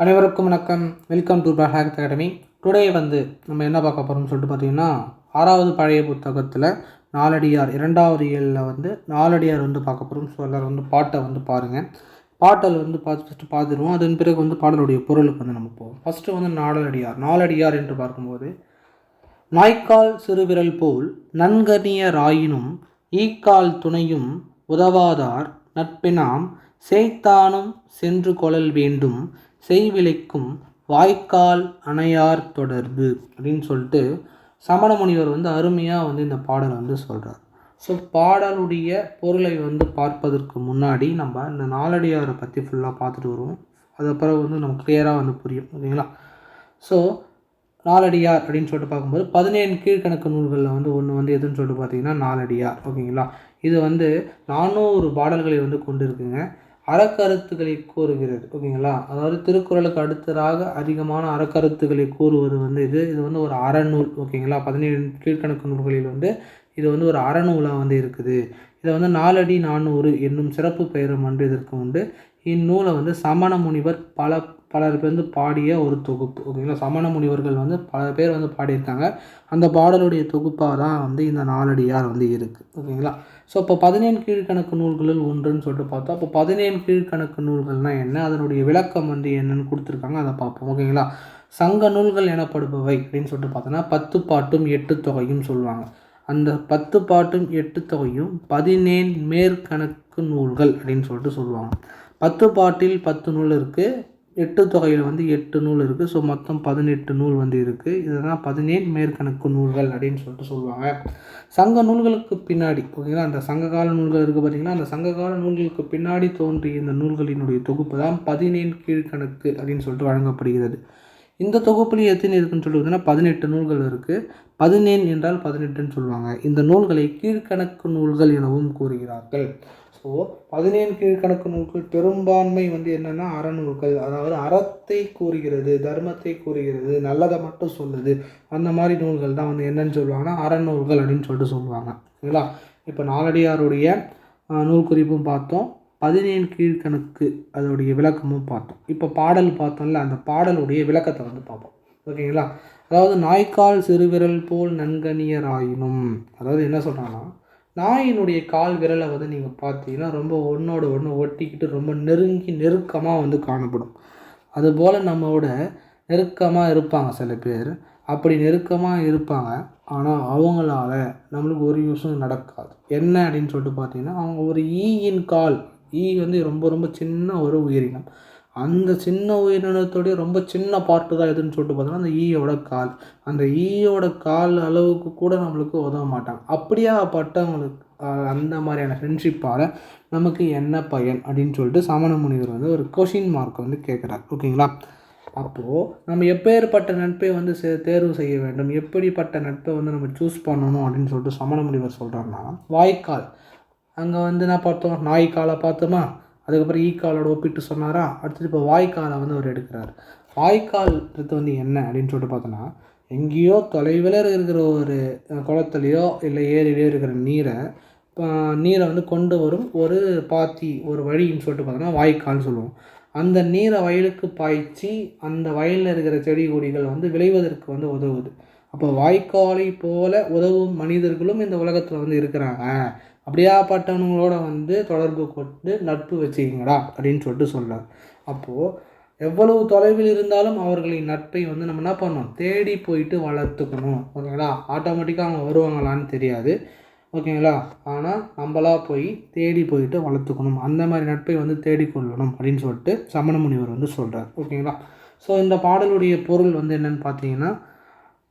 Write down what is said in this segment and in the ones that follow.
அனைவருக்கும் வணக்கம். Welcome to Prahak academy. Today நம்ம என்ன பார்க்க போகிறோம்னு சொல்லிட்டு பார்த்தீங்கன்னா, 6வது பழைய புத்தகத்தில் நாலடியார் 2வது இயலில் நாலடியார் பார்க்க போகிறோம். ஸோ எல்லோரும் பாட்டை பாருங்கள். பாட்டல் ஃபஸ்ட்டு பார்த்துருவோம். அதன் பிறகு பாடலுடைய பொருளுக்கு நம்ம போவோம். ஃபஸ்ட்டு நாலடியார் என்று பார்க்கும்போது, நாய்க்கால் சிறுவிரல் போல் நன்கனியராயினும் ஈக்கால் துணையும் உதவாதார் நட்பினாம் செய்தானும் சென்று கொள்ளல் வேண்டும் செய்விலைக்கும் வாய்க்கால் அணையார் தொடர்பு அப்படின்னு சொல்லிட்டு சமண முனிவர் அருமையாக இந்த பாடலை சொல்கிறார். ஸோ பாடலுடைய பொருளை பார்ப்பதற்கு முன்னாடி நம்ம இந்த நாலடியாரை பற்றி ஃபுல்லாக பார்த்துட்டு வருவோம். அதுக்கப்புறம் நமக்கு கிளியராக புரியும். ஓகேங்களா? ஸோ நாலடியார் அப்படின்னு சொல்லிட்டு பார்க்கும்போது 17 கீழ்கணக்கு நூல்களில் ஒன்று எதுன்னு சொல்லிட்டு பார்த்தீங்கன்னா நாலடியார். ஓகேங்களா? இது 400 பாடல்களை கொண்டு இருக்குங்க. அறக்கருத்துக்களை கூறுகிறது. ஓகேங்களா? அதாவது திருக்குறளுக்கு அடுத்ததாக அதிகமான அறக்கருத்துக்களை கூறுவது இது ஒரு அறநூல். ஓகேங்களா? 17 கீழ்கணக்கு நூல்களில் இது ஒரு அறநூலாக இருக்குது. இதை நாலடி 400 என்னும் சிறப்பு பெயரும் இதற்கு உண்டு. இந்நூலை சமண முனிவர் பலர் பாடிய ஒரு தொகுப்பு. ஓகேங்களா? சமண முனிவர்கள் பல பேர் பாடியிருக்காங்க. அந்த பாடலுடைய தொகுப்பாக தான் இந்த நாலடியார் இருக்குது. ஓகேங்களா? ஸோ இப்போ 17 கீழ்கணக்கு நூல்களில் ஒன்றுன்னு சொல்லிட்டு பார்த்தோம். அப்போ 17 கீழ்கணக்கு நூல்கள்னால் என்ன, அதனுடைய விளக்கம் என்னென்னு கொடுத்துருக்காங்க, அதை பார்ப்போம். ஓகேங்களா? சங்க நூல்கள் எனப்படுபவை அப்படின்னு சொல்லிட்டு பார்த்தோன்னா 10 பாட்டும் 8 தொகையும் சொல்லுவாங்க. அந்த 10 பாட்டும் 8 தொகையும் 17 மேற்கணக்கு நூல்கள் அப்படின்னு சொல்லிட்டு சொல்லுவாங்க. 10 பாட்டில் 10 நூல் இருக்குது, 8 தொகையில் 8 நூல் இருக்குது. ஸோ மொத்தம் 18 நூல் இருக்குது. இதுதான் 17 மேற்கணக்கு நூல்கள் அப்படின்னு சொல்லிட்டு சொல்லுவாங்க. சங்க நூல்களுக்கு பின்னாடி, ஓகேங்களா, அந்த சங்ககால நூல்கள் இருக்குது பார்த்தீங்கன்னா, அந்த சங்ககால நூல்களுக்கு பின்னாடி தோன்றிய இந்த நூல்களினுடைய தொகுப்பு தான் 17 கீழ்கணக்கு அப்படின்னு சொல்லிட்டு வழங்கப்படுகிறது. இந்த தொகுப்புலேயும் எத்தனை இருக்குன்னு சொல்லுவதுன்னா 18 நூல்கள் இருக்குது. 17 என்றால் 18ன்னு சொல்லுவாங்க. இந்த நூல்களை கீழ்கணக்கு நூல்கள் எனவும் கூறுகிறார்கள். ஸோ 17 கீழ்கணக்கு நூல்கள் பெரும்பான்மை என்னென்னா அறநூல்கள். அதாவது அறத்தை கூறுகிறது, தர்மத்தை கூறுகிறது, நல்லதை மட்டும் சொல்லுது. அந்த மாதிரி நூல்கள் தான் என்னென்னு சொல்லுவாங்கன்னா அறநூல்கள் அப்படின்னு சொல்லிட்டு சொல்லுவாங்க. சரிங்களா? இப்போ நாலடியாருடைய நூல் குறிப்பும் பார்த்தோம், 17 கீழ்கணக்கு அதோடைய விளக்கமும் பார்த்தோம். இப்போ பாடல் பார்த்தோம்ல, அந்த பாடலுடைய விளக்கத்தை பார்ப்போம். ஓகேங்களா? அதாவது நாய்க்கால் சிறுவிரல் போல் நன்கனியராயினும், அதாவது என்ன சொல்கிறாங்கன்னா, நாயினுடைய கால் விரலை நீங்கள் பார்த்தீங்கன்னா ரொம்ப ஒன்றோட ஒன்று ஒட்டிக்கிட்டு ரொம்ப நெருக்கமாக காணப்படும். அதுபோல் நம்மளோட நெருக்கமாக இருப்பாங்க சில பேர். அப்படி நெருக்கமாக இருப்பாங்க, ஆனால் அவங்களால நம்மளுக்கு ஒரு யூஸும் நடக்காது. என்ன அப்படின்னு சொல்லிட்டு பார்த்தீங்கன்னா, அவங்க ஒரு ஈயின் கால், ஈ ரொம்ப ரொம்ப சின்ன ஒரு உயிரினம். அந்த சின்ன உயிரினத்தோடைய ரொம்ப சின்ன பார்ட்டு தான் எதுன்னு சொல்லிட்டு பார்த்தோன்னா அந்த ஈயோட கால். அந்த ஈயோட கால் அளவுக்கு கூட நம்மளுக்கு உதவ மாட்டாங்க. அப்படியாப்பட்டவங்களுக்கு அந்த மாதிரியான ஃப்ரெண்ட்ஷிப்பால் நமக்கு என்ன பயன் அப்படின்னு சொல்லிட்டு சமண முனிவர் ஒரு கொஷின் மார்க் கேட்குறார். ஓகேங்களா? அப்போது நம்ம எப்பேற்பட்ட நட்பை தேர்வு செய்ய வேண்டும், எப்படிப்பட்ட நட்பை நம்ம சூஸ் பண்ணணும் அப்படின்னு சொல்லிட்டு சமண முனிவர் சொல்கிறாருன்னா, வாய்க்கால், அங்கே என்ன பார்த்தோம், நாய்க்காலை பார்த்தோமா, அதுக்கப்புறம் ஈக்காலோட ஒப்பிட்டு சொன்னாரா, அடுத்தது இப்போ வாய்க்காலை அவர் எடுக்கிறார். வாய்க்கால்ன்றது என்ன அப்படின்னு சொல்லிட்டு பார்த்தோன்னா, எங்கேயோ தொலைவில் இருக்கிற ஒரு குளத்துலையோ இல்லை ஏரியிலையோ இருக்கிற நீரை கொண்டு வரும் ஒரு பாத்தி, ஒரு வழின்னு சொல்லிட்டு பார்த்தோன்னா வாய்க்கால்னு சொல்லுவோம். அந்த நீரை வயலுக்கு பாய்ச்சி அந்த வயலில் இருக்கிற செடி கொடிகள் விளைவதற்கு உதவுது. அப்போ வாய்க்காலை போல உதவும் மனிதர்களும் இந்த உலகத்தில் இருக்கிறாங்க. அப்படியாப்பட்டவங்களோட தொடர்பு கொண்டு நட்பு வச்சுக்கிங்கடா அப்படின்னு சொல்லிட்டு சொல்கிறார். அப்போது எவ்வளவு தொலைவில் இருந்தாலும் அவர்களின் நட்பை நம்ம என்ன பண்ணணும், தேடி போயிட்டு வளர்த்துக்கணும். ஓகேங்களா? ஆட்டோமேட்டிக்காக அவங்க வருவாங்களான்னு தெரியாது. ஓகேங்களா? ஆனால் நம்மளாக போய் தேடி போயிட்டு வளர்த்துக்கணும். அந்த மாதிரி நட்பை தேடிக்கொள்ளணும் அப்படின்னு சொல்லிட்டு சமண முனிவர் சொல்கிறார். ஓகேங்களா? ஸோ இந்த பாடலுடைய பொருள் என்னென்னு பார்த்தீங்கன்னா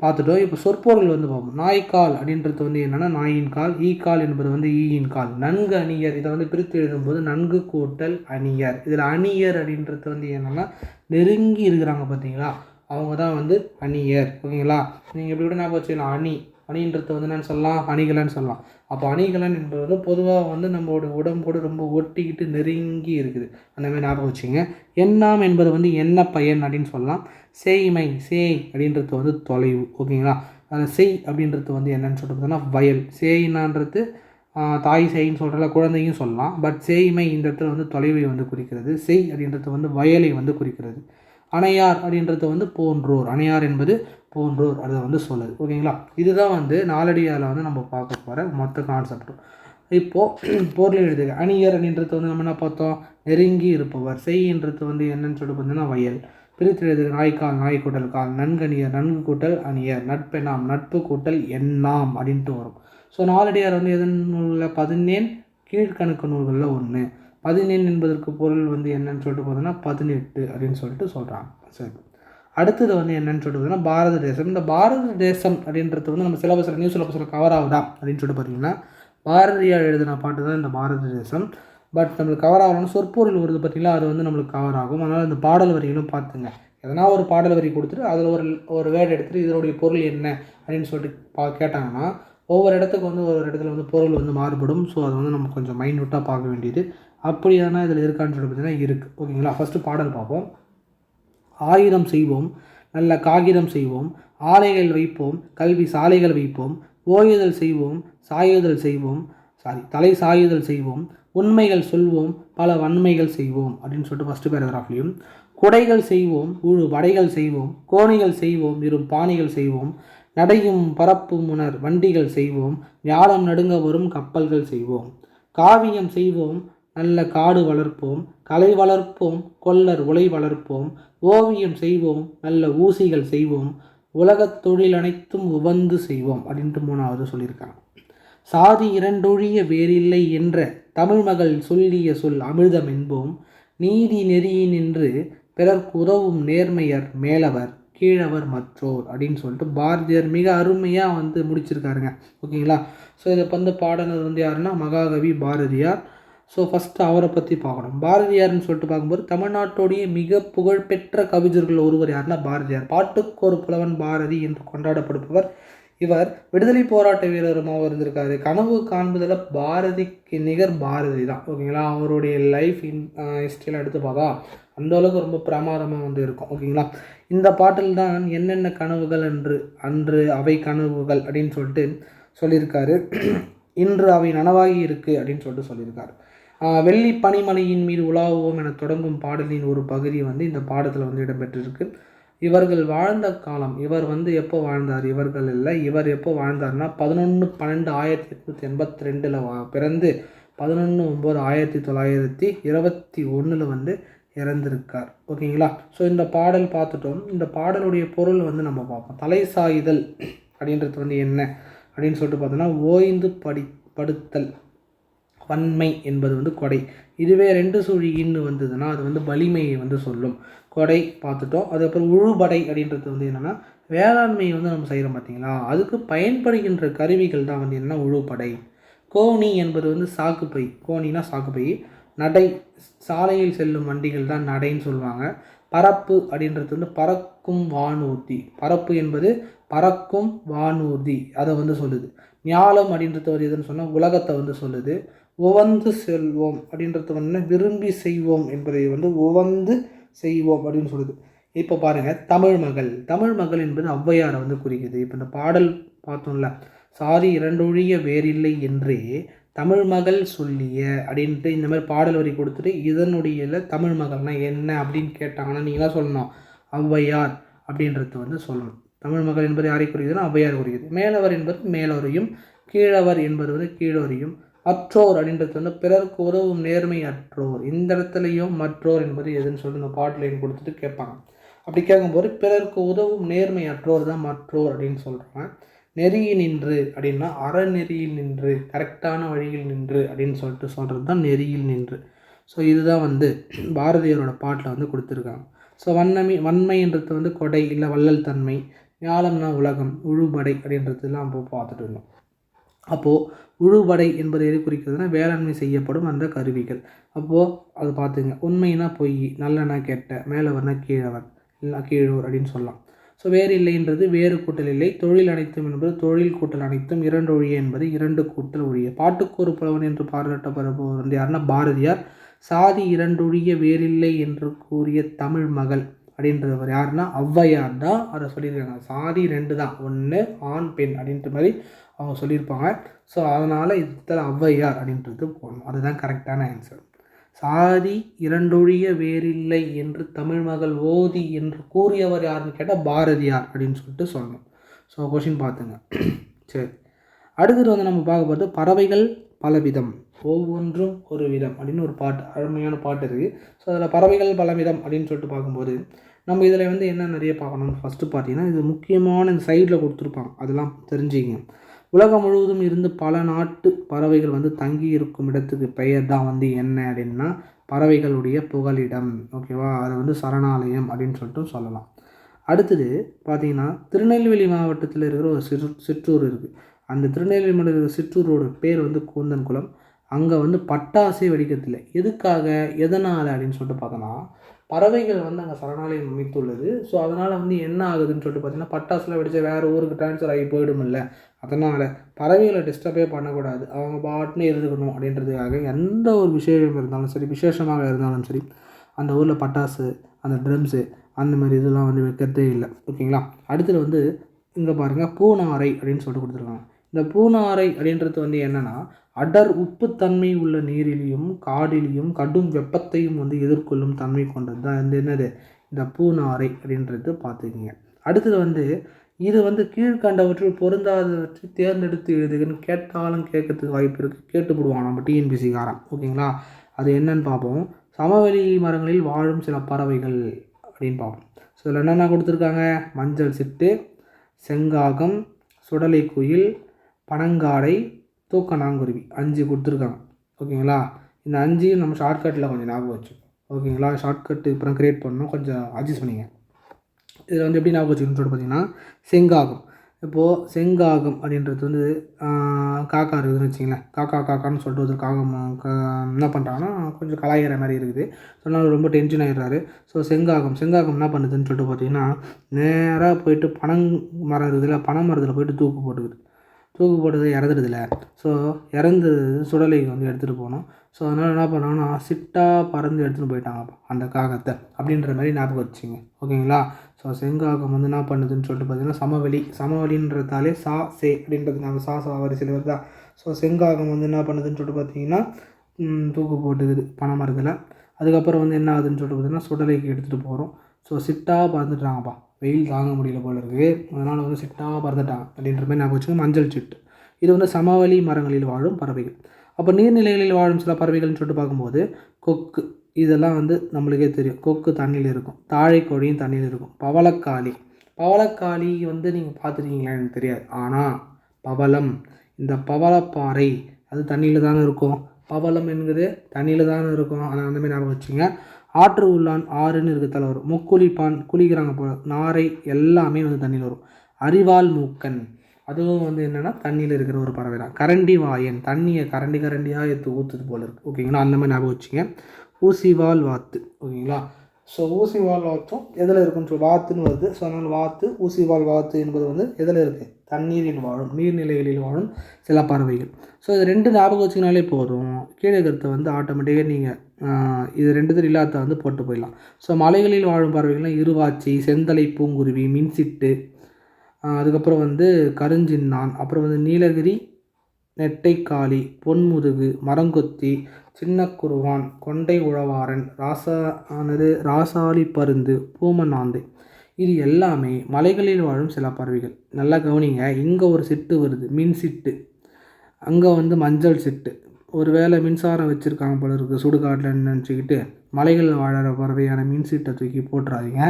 பார்த்துட்டோம். இப்போ சொற்பொருள் பார்ப்போம். நாய்க்கால் அப்படின்றது என்னென்னா நாயின் கால், ஈக்கால் என்பது ஈயின் கால். நன்கு அணியர், இதை பிரித்து எழுதும்போது நன்கு கூட்டல் அணியர். இதில் அணியர் அப்படின்றது என்னென்னா நெருங்கி இருக்கிறாங்க பார்த்தீங்களா, அவங்க தான் அணியர். ஓகேங்களா? நீங்கள் எப்படி கூட ஞாபகம் வச்சுக்கலாம், அணின்றது என்னன்னு சொல்லலாம், அணிகலன்னு சொல்லலாம். அப்போ அணிகலன் என்பது பொதுவாக நம்மளோட உடம்போடு ரொம்ப ஒட்டிக்கிட்டு நெருங்கி இருக்குது. அந்த மாதிரி ஞாபகம் வச்சுங்க. எண்ணாம் என்பது என்ன பயன் அப்படின்னு சொல்லலாம். சேய்மை, சேய் அப்படின்றது தொலைவு. ஓகேங்களா? அந்த செய் அப்படின்றது என்னன்னு சொல்லிட்டு பார்த்தோன்னா வயல். சேயினான்றது தாய் சேயின்னு சொல்கிறல, குழந்தையும் சொல்லலாம். பட் சேய்மை இந்த இடத்துல தொலைவை குறிக்கிறது. செய் அப்படின்றது வயலை குறிக்கிறது. அணையார் அப்படின்றது வந்து போன்றோர், அணையார் என்பது போன்றோர் அதை வந்து சொல்லுது. ஓகேங்களா, இதுதான் வந்து நாலடியாரில் வந்து நம்ம பார்க்க போகிற மொத்த கான்செப்டும். இப்போது பொருள் எழுதுக. அணியர் அப்படின்றது வந்து நம்ம என்ன பார்த்தோம், நெருங்கி இருப்பவர். செய்ன்றது வந்து என்னன்னு சொல்லிட்டு பார்த்தீங்கன்னா வயல். பிரித்து எழுதுக. நாய்க்கால் நாய் கூட்டல் கால், நன்கணியர் நன்கு கூட்டல் அணியர், நட்பெண்ணாம் நட்பு கூட்டல் எண்ணாம் அப்படின்ட்டு வரும். ஸோ நாலடியார் வந்து எதன் நூலில் 17 கீழ்கணக்கு நூல்களில் ஒன்று. 17 என்பதற்கு பொருள் வந்து என்னன்னு சொல்லிட்டு பார்த்தோன்னா 18 அப்படின்னு சொல்லிட்டு சொல்கிறாங்க. சரி, அடுத்தது வந்து என்னன்னு சொல்லிட்டு பார்த்தீங்கன்னா பாரத தேசம். இந்த பாரத தேசம் அப்படின்றது வந்து நம்ம சிலபஸில் நியூ சிலபஸில் கவர் ஆகுதா அப்படின்னு சொல்லிட்டு பார்த்தீங்கன்னா பாரதியார் எழுதின பாட்டு தான் இந்த பாரத தேசம். பட் நம்மளுக்கு கவர் ஆகணும்னு சொற்பொருள் வருது பார்த்தீங்களா, அது வந்து நம்மளுக்கு கவர் ஆகும். அதனால் இந்த பாடல் வரிகளும் பார்த்துங்க. எதனா ஒரு பாடல் வரி கொடுத்துட்டு அதில் ஒரு வேர்டு எடுத்துகிட்டு இதனுடைய பொருள் என்ன அப்படின்னு சொல்லிட்டு கேட்டாங்கன்னா ஒவ்வொரு இடத்துக்கு வந்து ஒவ்வொரு இடத்துல வந்து பொருள் வந்து மாறுபடும். ஸோ அதை வந்து நம்ம கொஞ்சம் மைன்யூட்டாக பார்க்க வேண்டியது. அப்படியானா இதில் இருக்கான்னு சொல்லிட்டு பார்த்தீங்கன்னா இருக்குது. ஓகேங்களா, ஃபஸ்ட்டு பாடல் பார்ப்போம். ஆயுதம் செய்வோம், நல்ல காகிதம் செய்வோம், ஆலைகள் வைப்போம், கல்வி சாலைகள் வைப்போம், ஓயுதல் செய்வோம், சாயுதல் செய்வோம், தலை சாயுதல் செய்வோம், உண்மைகள் சொல்வோம், பல வன்மைகள் செய்வோம் அப்படின்னு சொல்லிட்டு ஃபஸ்ட்டு பேராகிராஃப்லையும், குடைகள் செய்வோம், வடைகள் செய்வோம், கோணிகள் செய்வோம், பாணிகள் செய்வோம், நடையும் பரப்பும் உணர் வண்டிகள் செய்வோம், ஞானம் நடுங்க வரும் கப்பல்கள் செய்வோம், காவியம் செய்வோம், நல்ல காடு வளர்ப்போம், கலை வளர்ப்போம், கொல்லர் உலை வளர்ப்போம், ஓவியம் செய்வோம், நல்ல ஊசிகள் செய்வோம், உலகத் தொழில் அனைத்தும் உவந்து செய்வோம் அப்படின்ட்டு 3வது சொல்லியிருக்காங்க. சாதி இரண்டொழிய வேறில்லை என்ற தமிழ் மகள் சொல்லிய சொல் அமிர்தம் என்போம், நீதி நெறியினின்று பிறர்க்கு உதவும் நேர்மையர் மேலவர் கீழவர் மற்றோர் அப்படின்னு சொல்லிட்டு பாரதியார் மிக அருமையாக வந்து முடிச்சிருக்காருங்க. ஓகேங்களா, ஸோ இதை வந்து பாடினது வந்து யாருன்னா மகாகவி பாரதியார். ஸோ ஃபஸ்ட்டு அவரை பற்றி பார்க்கணும். பாரதியார்னு சொல்லிட்டு பார்க்கும்போது தமிழ்நாட்டுடைய மிக புகழ்பெற்ற கவிஞர்கள் ஒருவர் யாருன்னா பாரதியார். பாட்டுக்கு ஒரு புலவன் பாரதி என்று கொண்டாடப்படுபவர் இவர். விடுதலை போராட்ட வீரருமாக இருந்திருக்காரு. கனவு காண்பதில் பாரதிக்கு நிகர் பாரதி தான். ஓகேங்களா, அவருடைய லைஃப் ஹிஸ்ட்ரியெலாம் எடுத்து பார்த்தா அந்தளவுக்கு ரொம்ப பிரமாதமாக வந்து இருக்கும். ஓகேங்களா, இந்த பாட்டில் தான் என்னென்ன கனவுகள் அன்று அவை கனவுகள் அப்படின்னு சொல்லிட்டு சொல்லியிருக்காரு. இன்று அவை நனவாகி இருக்குது அப்படின்னு சொல்லிட்டு சொல்லியிருக்காரு. வெள்ளி பனிமலையின் மீது உலாவுவோம் என தொடங்கும் பாடலின் ஒரு பகுதி வந்து இந்த பாடத்தில் வந்து இடம்பெற்றிருக்கு. இவர்கள் வாழ்ந்த காலம், இவர் வந்து எப்போ வாழ்ந்தார், இவர்கள் இல்லை, இவர் எப்போ வாழ்ந்தார்னா 11/12/1882 பிறந்து 11/9/1921 வந்து இறந்திருக்கார். ஓகேங்களா, ஸோ இந்த பாடல் பார்த்துட்டோம். இந்த பாடலுடைய பொருள் வந்து நம்ம பார்ப்போம். தலை சாயுதல் அப்படின்றது வந்து என்ன அப்படின்னு சொல்லிட்டு பார்த்தோன்னா ஓய்ந்து படுத்தல், வன்மை என்பது வந்து கொடை. இதுவே 2 சுழின்னு வந்ததுன்னா அது வந்து வலிமையை வந்து சொல்லும். கொடை பார்த்துட்டோம். அதுக்கப்புறம் உழுபடை அப்படின்றது வந்து என்னென்னா வேளாண்மையை வந்து நம்ம செய்கிறோம் பார்த்தீங்களா, அதுக்கு பயன்படுகின்ற கருவிகள் தான் வந்து என்னென்னா உழுபடை. கோணி என்பது வந்து சாக்குப்பை, கோணினா சாக்குப்பை. நடை, சாலையில் செல்லும் வண்டிகள் தான் நடைன்னு சொல்லுவாங்க. பரப்பு அப்படின்றது வந்து பறக்கும் வானூர்தி. பரப்பு என்பது பறக்கும் வானூர்தி, அதை வந்து சொல்லுது. ஞாலம் அப்படின்றது ஒரு எதுன்னு சொன்னால் உலகத்தை வந்து சொல்லுது. உவந்து செல்வோம் அப்படின்றது வந்து விரும்பி செய்வோம் என்பதை வந்து உவந்து செய்வோம் அப்படின்னு சொல்லுது. இப்போ பாருங்கள், தமிழ் மகள். தமிழ் மகள் என்பது ஔவையாரை வந்து குறிக்குது. இப்போ இந்த பாடல் பார்த்தோம்ல, சாதி இரண்டொழிய வேறில்லை என்றே தமிழ் மகள் சொல்லிய அப்படின்ட்டு இந்த மாதிரி பாடல் வரி கொடுத்துட்டு இதனுடைய தமிழ் மகள்னால் என்ன அப்படின்னு கேட்டாங்கன்னா நீங்களாம் சொல்லணும் ஔவையார் அப்படின்றது வந்து சொல்லணும். தமிழ் மகள் என்பது யாரை குறிக்குதுன்னா ஔவையார் குறிக்குது. மேலவர் என்பது மேலோரையும், கீழவர் என்பது வந்து கீழோரையும், அற்றோர் அப்படின்றது வந்து பிறருக்கு உதவும் நேர்மை அற்றோர். இந்த இடத்துலையும் மற்றோர் என்பது எதுன்னு சொல்லி இந்த பாட்லைன் கொடுத்துட்டு கேட்பாங்க. அப்படி கேட்கும்போது பிறருக்கு உதவும் நேர்மை அற்றோர் தான் மற்றோர் அப்படின்னு சொல்கிறாங்க. நெறியில் நின்று அப்படின்னா அறநெறியில் நின்று, கரெக்டான வழியில் நின்று அப்படின்னு சொல்லிட்டு சொல்கிறது தான் நெறியில் நின்று. ஸோ இதுதான் வந்து பாரதியாரோட பாட்டில் வந்து கொடுத்துருக்காங்க. ஸோ வன்மைன்றது வந்து கொடை இல்லை வள்ளல் தன்மை, ஞாலம்னா உலகம், உழுபடை அப்படின்றதுலாம் நம்ம பார்த்துட்டு இருந்தோம். அப்போது உழுபடை என்பது எது குறிக்கிறதுனா வேளாண்மை செய்யப்படும் அந்த கருவிகள். அப்போது அது பார்த்துங்க. உண்மைனா பொய், நல்லனா கெட்ட, மேலவர்னா கீழவர் இல்லை கீழோர் அப்படின்னு சொல்லலாம். ஸோ வேறு இல்லைன்றது வேறு கூட்டல் இல்லை. தொழில் அனைத்தும் என்பது தொழில் கூட்டல் அனைத்தும். இரண்டு ஒழிய என்பது இரண்டு கூட்டல் ஒழிய. பாட்டுக்கொரு புலவன் என்று பாராட்டப்படுபவர் வந்து யாருன்னா பாரதியார். சாதி இரண்டொழிய வேறில்லை என்று கூறிய தமிழ் மகள் அப்படின்றவர் யாருன்னா ஔவையார் தான் அதை சொல்லியிருக்காங்க. சாதி 2 தான், ஒன்று ஆண் பெண் அப்படின்ற மாதிரி அவங்க சொல்லியிருப்பாங்க. ஸோ அதனால் இதில் ஔவையார் அப்படின்றது போடணும். அதுதான் கரெக்டான ஆன்சர். சாதி இரண்டொழிய வேறில்லை என்று தமிழ் மகள் ஓதி என்று கூறியவர் யாருன்னு கேட்டால் பாரதியார் அப்படின்னு சொல்லிட்டு சொல்லணும். ஸோ கொஷின் பார்த்துங்க. சரி, அடுத்தது வந்து நம்ம பார்க்க போகிறது பறவைகள் பலவிதம் ஒவ்வொன்றும் ஒரு விதம் அப்படின்னு ஒரு பாட்டு, அருமையான பாட்டு இருக்குது. ஸோ அதில் பறவைகள் பலவிதம் அப்படின்னு சொல்லிட்டு பார்க்கும்போது நம்ம இதில் வந்து என்ன நிறைய பார்க்கணும். ஃபஸ்ட்டு பார்த்தீங்கன்னா இது முக்கியமான இந்த சைடில் கொடுத்துருப்பாங்க, அதெல்லாம் தெரிஞ்சுக்கங்க. உலகம் முழுவதும் இருந்து பல நாட்டு பறவைகள் வந்து தங்கி இருக்கும் இடத்துக்கு பெயர் தான் வந்து என்ன அப்படின்னா பறவைகளுடைய புகலிடம். ஓகேவா, அது வந்து சரணாலயம் அப்படின்னு சொல்லிட்டு சொல்லலாம். அடுத்தது பார்த்தீங்கன்னா திருநெல்வேலி மாவட்டத்தில் இருக்கிற ஒரு சிற்றூர் இருக்குது. அந்த திருநெல்வேலி மாவட்ட சிற்றூரோட பேர் வந்து கூந்தன்குளம். அங்கே வந்து பட்டாசே வெடிக்கிறதில்லை. எதுக்காக, எதனால் அப்படின்னு சொல்லிட்டு பார்த்தோன்னா பறவைகள் வந்து அங்கே சரணாலயம் அமைத்துள்ளது. ஸோ அதனால் வந்து என்ன ஆகுதுன்னு சொல்லிட்டு பார்த்தீங்கன்னா பட்டாசுலாம் வெடிச்சா வேறு ஊருக்கு ட்ரான்ஸ்ஃபர் ஆகி போயிடுமில்ல. அதனால் பறவைகளை டிஸ்டர்பே பண்ணக்கூடாது, அவங்க பாட்டுன்னு இருந்துக்கணும் அப்படின்றதுக்காக எந்த ஒரு விஷயம் இருந்தாலும் சரி, விசேஷமாக இருந்தாலும் சரி, அந்த ஊரில் பட்டாசு, அந்த ட்ரம்ஸு, அந்த மாதிரி இதெல்லாம் வந்து வைக்கிறதே இல்லை. ஓகேங்களா. அடுத்தது வந்து இங்கே பாருங்கள் பூநாரை அப்படின்னு சொல்லிட்டு கொடுத்துருக்காங்க. இந்த பூநாரை அப்படின்றது வந்து என்னென்னா அடர் உப்புத்தன்மை உள்ள நீரிலையும் காடிலையும் கடும் வெப்பத்தையும் வந்து எதிர்கொள்ளும் தன்மை கொண்டது தான் இந்த என்னது இந்த பூநாரை அப்படின்றது பார்த்துக்கிங்க. அடுத்தது வந்து இது வந்து கீழ்கண்டவற்றில் பொருந்தாதவற்றை தேர்ந்தெடுத்து எழுதுகன்னு கேட்டாலும் கேட்கறதுக்கு வாய்ப்பு இருக்குது, கேட்டுப்படுவான் நம்ம டிஎன்பிசிக்காரன். ஓகேங்களா, அது என்னன்னு பார்ப்போம். சமவெளி மரங்களில் வாழும் சில பறவைகள் அப்படின்னு பார்ப்போம். ஸோ இதில் என்னென்ன கொடுத்துருக்காங்க, மஞ்சள் சிட்டு, செங்காகம், சுடலை குயில், பனங்காடை, தூக்கணாங்குருவி, 5 கொடுத்துருக்காங்க. ஓகேங்களா, இந்த 5 நம்ம ஷார்ட்கட்டில் கொஞ்சம் ஞாபகம் வச்சு. ஓகேங்களா, ஷார்ட்கட்டு இப்போ க்ரியேட் பண்ணணும், கொஞ்சம் அட்ஜஸ்ட் பண்ணிங்க. இதில் வந்து எப்படி ஞாபகம் வச்சுக்கணும்னு சொல்லிட்டு பார்த்தீங்கன்னா செங்காகம். இப்போது செங்காகம் அப்படின்றது வந்து காக்கா இருக்குதுன்னு வச்சிங்களேன். காக்கான்னு சொல்லிட்டு ஒரு காகம் என்ன பண்ணுறாங்கன்னா கொஞ்சம் கலாயிற மாதிரி இருக்குது. சொன்னால் ரொம்ப டென்ஷன் ஆகிடுறாரு. ஸோ செங்காகம் என்ன பண்ணுதுன்னு சொல்லிட்டு பார்த்தீங்கன்னா நேராக போயிட்டு மரம் இருக்குதுல்ல, பனை மரத்தில் போயிட்டு தூக்கு போட்டது இறந்துடுதில்ல. ஸோ இறந்தது சுடலைக்கு வந்து எடுத்துகிட்டு போகணும். ஸோ அதனால் என்ன பண்ணாங்கன்னா சிட்டாக பறந்து எடுத்துகிட்டு போயிட்டாங்கப்பா அந்த காகத்தை அப்படின்ற மாதிரி ஞாபகம் வச்சுங்க. ஓகேங்களா. ஸோ செங்காகம் வந்து என்ன பண்ணுதுன்னு சொல்லிட்டு பார்த்தீங்கன்னா சமவெளின்றதாலே சா சே அப்படின்றது நாங்கள் சா வரிசையில் வருதா. ஸோ செங்காகம் வந்து என்ன பண்ணுதுன்னு சொல்லிட்டு பார்த்தீங்கன்னா தூக்கு போட்டுக்குது பனை மரத்தில். அதுக்கப்புறம் வந்து என்ன ஆகுதுன்னு சொல்லிட்டு பார்த்தீங்கன்னா சுடலைக்கு எடுத்துகிட்டு போகிறோம். ஸோ சிட்டாக பறந்துட்டாங்கப்பா, வெயில் தாங்க முடியல போல இருக்குது, அதனால் வந்து சிட்டாக பறந்துட்டாங்க அப்படின்ற மாதிரி ஞாபகம் வச்சுக்கோங்க. மஞ்சள் சிட்டு இது வந்து சமவெளி மரங்களில் வாழும் பறவைகள். அப்போ நீர்நிலைகளில் வாழும் சில பறவைகள்னு சொல்லிட்டு பார்க்கும்போது கொக்கு, இதெல்லாம் வந்து நம்மளுக்கே தெரியும். கொக்கு தண்ணியில் இருக்கும், தாழைக்கோழியும் தண்ணியில் இருக்கும். பவளக்காளி வந்து நீங்கள் பார்த்துருக்கீங்களா எனக்கு தெரியாது, ஆனால் பவளம், இந்த பவளப்பாறை அது தண்ணியில் தானே இருக்கும். பவளம் என்கிறது தண்ணியில் தானே இருக்கும், அதை அந்த மாதிரி ஞாபகம் வச்சுங்க. ஆற்று உள்ளான் ஆறுன்னு இருக்கிறதால வரும். முக்குளிப்பான் குளிக்கிறாங்க போல, நாரை எல்லாமே வந்து தண்ணியில் வரும். அரிவாள் மூக்கன் அதுவும் வந்து என்னென்னா தண்ணியில் இருக்கிற ஒரு பறவை தான். கரண்டி வாயன் தண்ணியை கரண்டியாக எடுத்து ஊற்றுது போல் இருக்குது. ஓகேங்களா, அந்த மாதிரி ஞாபகம் வச்சுங்க. ஊசிவால் வாத்து. ஓகேங்களா, ஸோ ஊசிவால் வாத்தும் எதில் இருக்குன்னு சொல்லி வாத்துன்னு வருது. ஸோ அதனால் வாத்து, ஊசிவால் வாத்து என்பது வந்து எதில் இருக்குது, தண்ணீரில் வாழும் நீர்நிலைகளில் வாழும் சில பறவைகள். ஸோ இது 2 ஞாபகம் வச்சுக்கினாலே போதும். கீழே இருக்கிறத வந்து ஆட்டோமேட்டிக்காக நீங்கள் இது 2 இல்லாத வந்து போட்டு போயிடலாம். ஸோ மலைகளில் வாழும் பறவைகள்லாம் இருவாச்சி, செந்தலை பூங்குருவி, மின்சிட்டு, அதுக்கப்புறம் வந்து கருஞ்சின்னான், அப்புறம் வந்து நீலகிரி நெட்டைக்காளி, பொன்முதுகு, மரங்கொத்தி, சின்ன குருவான், கொண்டை உழவாரன், ராசாளி பருந்து, பூமநாந்தை, இது எல்லாமே மலைகளில் வாழும் சில பறவைகள். நல்லா கவனிங்க, இங்கே ஒரு சிட்டு வருது, மின் சிட்டு, அங்கே வந்து மஞ்சள் சிட்டு. ஒரு வேளை மின்சாரம் வச்சுருக்காங்க போல இருக்குது சுடுகாட்டில்னு நினச்சிக்கிட்டு மலைகளில் வாழற பறவையான மீன் சீட்டை தூக்கி போட்டுறாதீங்க.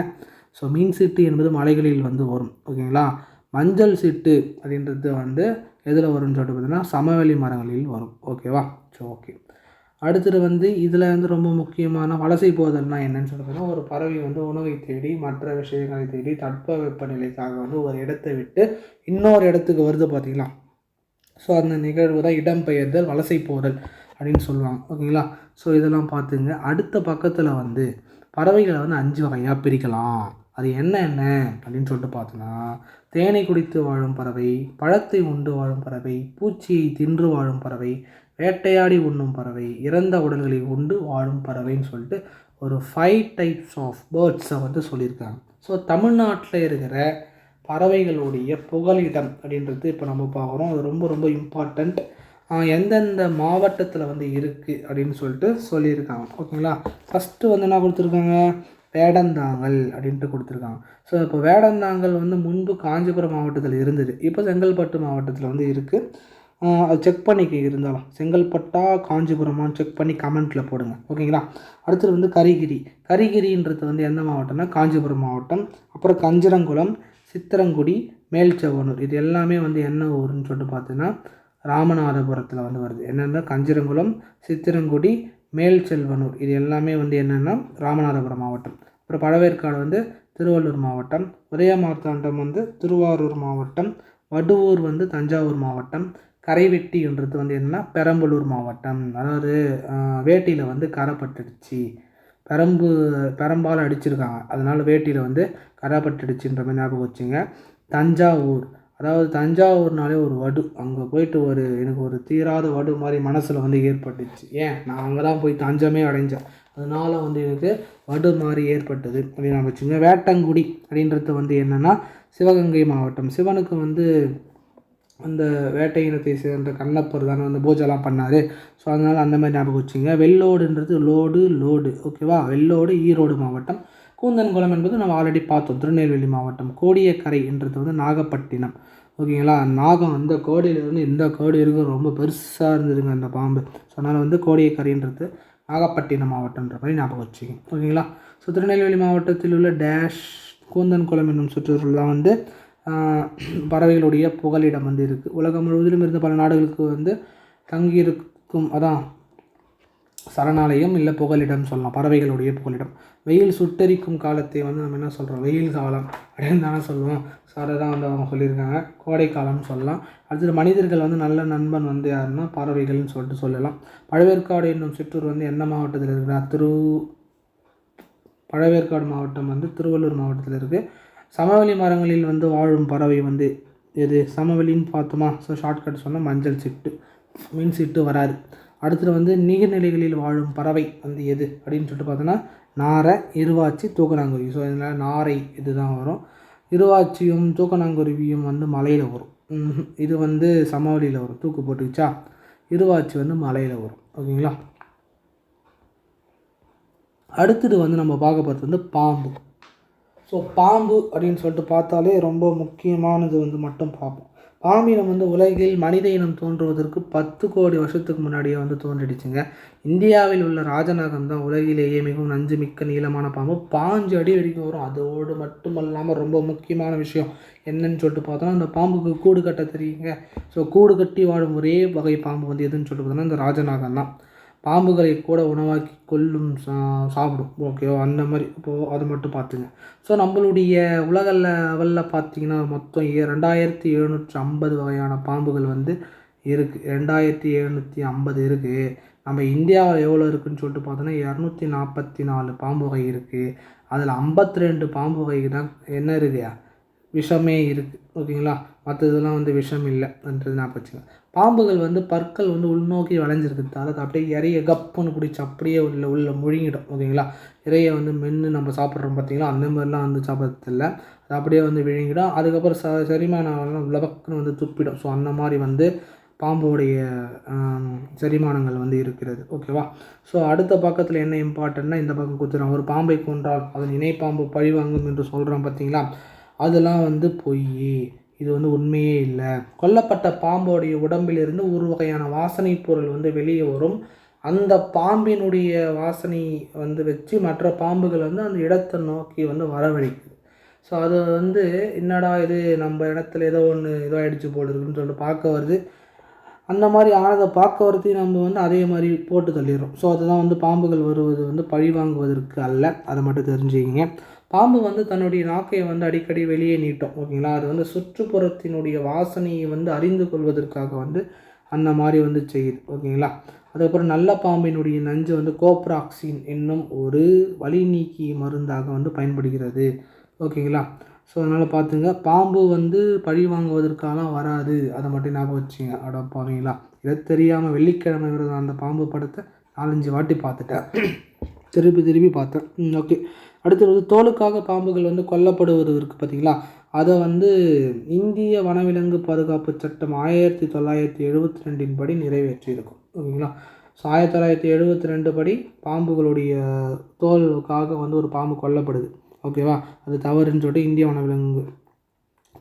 ஸோ மீன் சீட்டு என்பது மலைகளில் வந்து வரும். ஓகேங்களா, மஞ்சள் சீட்டு அப்படின்றது வந்து எதில் வரும்னு சொல்லிட்டு பார்த்தீங்கன்னா சமவெளி மரங்களில் வரும். ஓகேவா. ஸோ ஓகே, அடுத்தது வந்து இதில் வந்து ரொம்ப முக்கியமான வலசை போதல்னால் என்னன்னு சொல்லிட்டு பார்த்தீங்கன்னா ஒரு பறவை வந்து உணவை தேடி மற்ற விஷயங்களை தேடி தட்பவெப்பநிலைக்காக வந்து ஒரு இடத்தை விட்டு இன்னொரு இடத்துக்கு வருது பார்த்தீங்களா. ஸோ அந்த நிகழ்வு தான் இடம்பெயர்தல், வலசை போதல் அப்படின்னு சொல்லுவாங்க. ஓகேங்களா. ஸோ இதெல்லாம் பார்த்துங்க. அடுத்த பக்கத்தில் வந்து பறவைகளை வந்து 5 வகையாக பிரிக்கலாம். அது என்ன அப்படின்னு சொல்லிட்டு பார்த்தோன்னா தேனை குடித்து வாழும் பறவை, பழத்தை உண்டு வாழும் பறவை, பூச்சியை தின்று வாழும் பறவை, வேட்டையாடி உண்ணும் பறவை, இறந்த உடல்களை உண்டு வாழும் பறவைன்னு சொல்லிட்டு ஒரு 5 டைப்ஸ் ஆஃப் பேர்ட்ஸை வந்து சொல்லியிருக்காங்க. ஸோ தமிழ்நாட்டில் இருக்கிற பறவைகளுடைய புகலிடம் அப்படின்றது இப்போ நம்ம பார்க்குறோம். அது ரொம்ப ரொம்ப இம்பார்ட்டண்ட். எந்தெந்த மாவட்டத்தில் வந்து இருக்குது அப்படின்னு சொல்லிட்டு சொல்லியிருக்காங்க. ஓகேங்களா. ஃபஸ்ட்டு வந்து என்ன கொடுத்துருக்காங்க, வேடந்தாங்கல் அப்படின்ட்டு கொடுத்துருக்காங்க. ஸோ இப்போ வேடந்தாங்கல் வந்து முன்பு காஞ்சிபுரம் மாவட்டத்தில் இருந்தது, இப்போ செங்கல்பட்டு மாவட்டத்தில் வந்து இருக்குது. அது செக் பண்ணிக்க, இருந்தாலும் செங்கல்பட்டா காஞ்சிபுரமானு செக் பண்ணி கமெண்ட்டில் போடுங்க. ஓகேங்களா. அடுத்தது வந்து கரிகிரி. கரிகிரின்றது வந்து எந்த மாவட்டம்னா காஞ்சிபுரம் மாவட்டம். அப்புறம் கஞ்சிரங்குளம், சித்திரங்குடி, மேல்ச்செவனூர், இது எல்லாமே வந்து என்ன ஊருன்னு சொல்லிட்டு பார்த்தீங்கன்னா ராமநாதபுரத்தில் வந்து வருது. என்னென்னா கஞ்சிரங்குளம், சித்திரங்குடி, மேல்ச்செல்வனூர், இது எல்லாமே வந்து என்னென்னா ராமநாதபுரம் மாவட்டம். அப்புறம் பழவேற்காடு வந்து திருவள்ளூர் மாவட்டம். உதயமார்த்தாண்டம் வந்து திருவாரூர் மாவட்டம். வடுவூர் வந்து தஞ்சாவூர் மாவட்டம். கரைவெட்டின்றது வந்து என்னென்னா பெரம்பலூர் மாவட்டம். அதாவது வேட்டியில் வந்து கரை பட்டுடுச்சு, பெரம்பால் அடிச்சிருக்காங்க, அதனால் வேட்டியில் வந்து கரை பட்டுடுச்சுன்ற மாதிரி ஞாபகம் வச்சுங்க. தஞ்சாவூர், அதாவது தஞ்சாவூர்னாலே ஒரு வடு, அங்கே போயிட்டு எனக்கு ஒரு தீராத வடு மாதிரி மனசில் வந்து ஏற்பட்டுச்சு. ஏன், நான் அங்கே தான் போய் தஞ்சமே அடைஞ்சேன், அதனால் வந்து எனக்கு வடு மாதிரி ஏற்பட்டது அப்படின்னு நான் வச்சுங்க. வேட்டங்குடி அப்படின்றது வந்து என்னென்னா சிவகங்கை மாவட்டம். சிவனுக்கு வந்து அந்த வேட்டை இனத்தை சேர்ந்த கண்ணப்பர் தானே வந்து பூஜைலாம் பண்ணார். ஸோ அதனால் அந்த மாதிரி ஞாபகம் வச்சுங்க. வெள்ளோடுன்றது லோடு, ஓகேவா. வெள்ளோடு ஈரோடு மாவட்டம். கூந்தன்குளம் என்பது நம்ம ஆல்ரெடி பார்த்தோம், திருநெல்வேலி மாவட்டம். கோடியக்கரை என்றது வந்து நாகப்பட்டினம். ஓகேங்களா. நாகம் அந்த கோடியிலேருந்து இந்த கோடி இருக்கும், ரொம்ப பெருசாக இருந்ததுங்க அந்த பாம்பு. ஸோ அதனால் வந்து கோடியக்கரைன்றது நாகப்பட்டினம் மாவட்டன்ற மாதிரி ஞாபகம் வச்சுக்கோங்க. ஓகேங்களா. ஸோ திருநெல்வேலி மாவட்டத்தில் உள்ள கூந்தன்குளம் என்னும் சுற்றுலா வந்து பறவைகளுடைய புகலிடம் வந்து இருக்குது. உலகம் முழுவதிலும் இருந்த பல நாடுகளுக்கு வந்து தங்கியிருக்கும், அதான் சரணாலயம் இல்லை புகலிடம் சொல்லலாம், பறவைகளுடைய புகலிடம். வெயில் சுட்டரிக்கும் காலத்தை வந்து நம்ம என்ன சொல்கிறோம், வெயில் காலம் அப்படின்னு தானே சொல்லுவோம். ஸோ அதை தான் வந்து அவங்க சொல்லியிருக்காங்க, கோடை காலம்னு சொல்லலாம். அடுத்தது மனிதர்கள் வந்து நல்ல நண்பன் வந்து யாருன்னா பறவைகள்னு சொல்லிட்டு சொல்லலாம். பழவேற்காடு என்னும் சிற்றூர் வந்து எந்த மாவட்டத்தில் இருக்குன்னா பழவேற்காடு மாவட்டம் வந்து திருவள்ளூர் மாவட்டத்தில் இருக்குது. சமவெளி மரங்களில் வந்து வாழும் பறவை வந்து எது, சமவெளின்னு பார்த்தோமா. ஸோ ஷார்ட்கட் சொன்னால் மஞ்சள் சிட்டு, மீன் சிட்டு வராது. அடுத்தது வந்து நீர்நிலைகளில் வாழும் பறவை வந்து எது அப்படின்னு சொல்லிட்டு பார்த்தோன்னா நாரை, இருவாச்சி, தூக்கணாங்குருவி. ஸோ இதனால் நாரை இது தான் வரும். இருவாச்சியும் தூக்கணாங்குருவியும் வந்து மலையில் வரும். இது வந்து சமவெளியில் வரும், தூக்கு போட்டுக்கிச்சா. இருவாச்சி வந்து மலையில் வரும். ஓகேங்களா. அடுத்தது வந்து நம்ம பார்க்க போகிறது வந்து பாம்பு. ஸோ பாம்பு அப்படின்னு சொல்லிட்டு பார்த்தாலே ரொம்ப முக்கியமானது வந்து மட்டும் பார்ப்போம். பாம்பினம் வந்து உலகில் மனித இனம் தோன்றுவதற்கு 10 கோடி வருஷத்துக்கு முன்னாடியே வந்து தோன்றிடுச்சுங்க. இந்தியாவில் உள்ள ராஜநாகம் தான் உலகிலேயே மிகவும் நஞ்சு மிக்க நீளமான பாம்பு, 5 அடி வரைக்கும் வரும். அதோடு மட்டுமல்லாமல் ரொம்ப முக்கியமான விஷயம் என்னன்னு சொல்லிட்டு பார்த்தோன்னா, அந்த பாம்புக்கு கூடு கட்ட தெரியுங்க. ஸோ கூடு கட்டி வாழும் ஒரே வகை பாம்பு வந்து எதுன்னு சொல்லிட்டு பார்த்தோன்னா இந்த ராஜநாகம் தான். பாம்புகளை கூட உணவாக்கி கொல்லும், சாப்பிடும். ஓகேவா. அந்த மாதிரி இப்போது அது மட்டும் பார்த்துங்க. ஸோ நம்மளுடைய உலக லெவலில் பார்த்திங்கன்னா மொத்தம் 2750 வகையான பாம்புகள் வந்து இருக்குது. 2750 இருக்குது. நம்ம இந்தியாவில் எவ்வளோ இருக்குதுன்னு சொல்லிட்டு பார்த்தோன்னா 244 பாம்பு வகை இருக்குது. அதில் 52 பாம்பு வகைக்கு தான் என்ன இருக்குயா, விஷமே இருக்குது. ஓகேங்களா. மற்ற இதெல்லாம் வந்து விஷம் இல்லைன்றது நான் வச்சுங்க. பாம்புகள் வந்து பற்கள் வந்து உள்நோக்கி வளைஞ்சிருக்கிறதால அது அப்படியே இறைய கப்புன்னு பிடிச்சி அப்படியே உள்ள முழுங்கிடும். ஓகேங்களா. இறையை வந்து மென்று நம்ம சாப்பிட்றோம் பார்த்தீங்களா, அந்த மாதிரிலாம் வந்து சாப்பிட்றதில்ல, அது அப்படியே வந்து விழுங்கிடும். அதுக்கப்புறம் செரிமானம் லபக்குன்னு வந்து துப்பிடும். ஸோ அந்த மாதிரி வந்து பாம்போடைய செரிமானங்கள் வந்து இருக்கிறது. ஓகேவா. ஸோ அடுத்த பக்கத்தில் என்ன இம்பார்ட்டன்ட்னா இந்த பக்கம் கொடுத்துருவோம், ஒரு பாம்பை கொன்றால் அதன் இணை பாம்பு பழிவாங்கும் என்று சொல்கிறோம் பார்த்தீங்களா, அதெல்லாம் வந்து பொய், இது வந்து உண்மையே இல்லை. கொல்லப்பட்ட பாம்போடைய உடம்பிலிருந்து ஒரு வகையான வாசனை பொருள் வந்து வெளியே வரும். அந்த பாம்பினுடைய வாசனை வந்து வச்சு மற்ற பாம்புகள் வந்து அந்த இடத்தை நோக்கி வந்து வரவழைக்குது. ஸோ அது வந்து என்னடா இது, நம்ம இடத்துல ஏதோ ஒன்று ஆகிடுச்சு போல் இருக்குன்னு சொல்லிட்டு பார்க்க வருது. அந்த மாதிரி ஆனதை பார்க்க வரத்தையும் நம்ம வந்து அதே மாதிரி போட்டு தள்ளிடுறோம். ஸோ அதுதான் வந்து பாம்புகள் வருவது வந்து பழி வாங்குவதற்கு அல்ல, அதை மட்டும் தெரிஞ்சுக்கிங்க. பாம்பு வந்து தன்னுடைய நாக்கை வந்து அடிக்கடி வெளியே நீட்டும். ஓகேங்களா. அது வந்து சுற்றுப்புறத்தினுடைய வாசனையை வந்து அறிந்து கொள்வதற்காக வந்து அந்த மாதிரி வந்து செய்யுது. ஓகேங்களா. அதுக்கப்புறம் நல்ல பாம்பினுடைய நஞ்சு வந்து கோப்ராக்சின் என்னும் ஒரு வலி நீக்கி மருந்தாக வந்து பயன்படுகிறது. ஓகேங்களா. ஸோ அதனால் பார்த்துங்க, பாம்பு வந்து பழி வாங்குவதற்காலாம் வராது, அதை மட்டும் ஞாபகம் வச்சுங்க. பாவீங்களா, இதை தெரியாமல் வெள்ளிக்கிழமை விரதம் அந்த பாம்பு படத்தை 4-5 வாட்டி பார்த்துட்டேன், திருப்பி பார்த்தேன். ஓகே. அடுத்தது தோலுக்காக பாம்புகள் வந்து கொல்லப்படுவது இருக்குது பார்த்தீங்களா, அதை வந்து இந்திய வனவிலங்கு பாதுகாப்பு சட்டம் 1972 படி நிறைவேற்றியிருக்கும். ஓகேங்களா? ஸோ 1972 படி பாம்புகளுடைய தோலுக்காக வந்து ஒரு பாம்பு கொல்லப்படுது. ஓகேவா? அது தவறுன்னு சொல்லிட்டு இந்திய வனவிலங்கு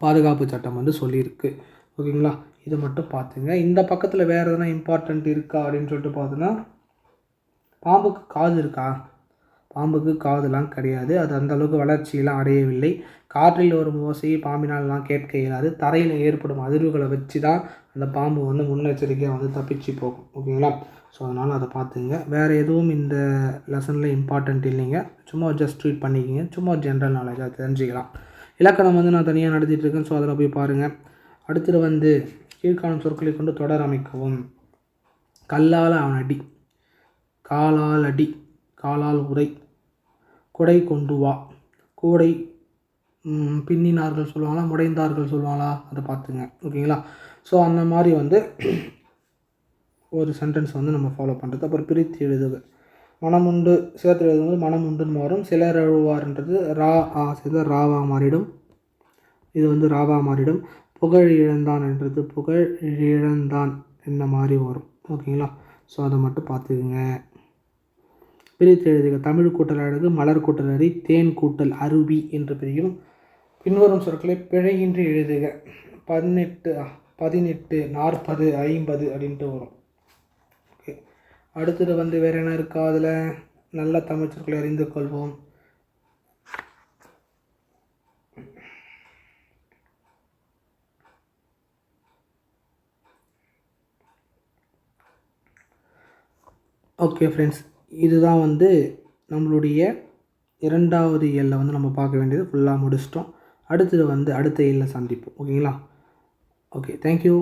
பாதுகாப்பு சட்டம் வந்து சொல்லியிருக்கு. ஓகேங்களா? இதை மட்டும் பார்த்துங்க. இந்த பக்கத்தில் வேறு எதனா இம்பார்ட்டண்ட் இருக்கா அப்படின்னு சொல்லிட்டு பார்த்தோன்னா, பாம்புக்கு காது இருக்கா? பாம்புக்கு காதுலாம் கிடையாது. அது அந்தளவுக்கு வளர்ச்சியெல்லாம் அடையவில்லை. காற்றில் வரும் ஓசையை பாம்பினாலெலாம் கேட்க இயலாது. தரையில் ஏற்படும் அதிர்வுகளை வச்சு தான் அந்த பாம்பு வந்து முன்னெச்சரிக்கையாக வந்து தப்பிச்சு போகும். ஓகேங்களா? ஸோ அதனால் அதை பார்த்துங்க. வேறு எதுவும் இந்த லெசனில் இம்பார்ட்டண்ட் இல்லைங்க. சும்மா ஜஸ்ட் ரீட் பண்ணிக்கிங்க. சும்மா ஜென்ரல் நாலேஜாக தெரிஞ்சுக்கலாம். இலக்கணம் வந்து நான் தனியாக நடத்திட்டுருக்கேன். ஸோ அதில் போய் பாருங்கள். அடுத்தது வந்து கீழ்காணும் சொற்களை கொண்டு தொடர் அமைக்கவும். கல்லால் அவன் அடி, காலால் அடி, காலால் உதை, குடை கொண்டு வா. கூடை பின்னினார்கள் சொல்லுவாங்களா, முடைந்தார்கள் சொல்லுவாங்களா, அதை பார்த்துங்க. ஓகேங்களா? ஸோ அந்த மாதிரி வந்து ஒரு சென்டென்ஸ் வந்து நம்ம ஃபாலோ பண்ணுறது. அப்புறம் பிரித்து எழுதுக. மனமுண்டு சேர்த்து எழுதும்போது மனமுண்டுன்னு மாறும். சிலர் எழுவார்ன்றது சிலர் ராவா மாறிடும். இது வந்து ராவா மாறிடும். புகழ் இழந்தான் என்றது புகழ் இழந்தான் என்ன மாதிரி வரும். ஓகேங்களா? ஸோ அதை மட்டும் பார்த்துக்குங்க. பிரித்து எழுதுக. தமிழ் கூட்டல் அழகு, மலர் கூட்டல் அரி, தேன் கூட்டல் அருவி என்று பிரியும். பின்வரும் சொற்களை பிழையின்றி எழுதுக. 18, 40, 50 அப்படின்ட்டு வரும். ஓகே. அடுத்தது வந்து வேறு என்ன இருக்கா? அதில் நல்ல தமிழ் சொற்களை அறிந்து கொள்வோம். ஓகே ஃப்ரெண்ட்ஸ், இதுதான் வந்து நம்மளுடைய 2வது இயலில் வந்து நம்ம பார்க்க வேண்டியது ஃபுல்லாக முடிச்சிட்டோம். அடுத்தது வந்து அடுத்த இயலில் சந்திப்போம். ஓகேங்களா? Okay, thank you.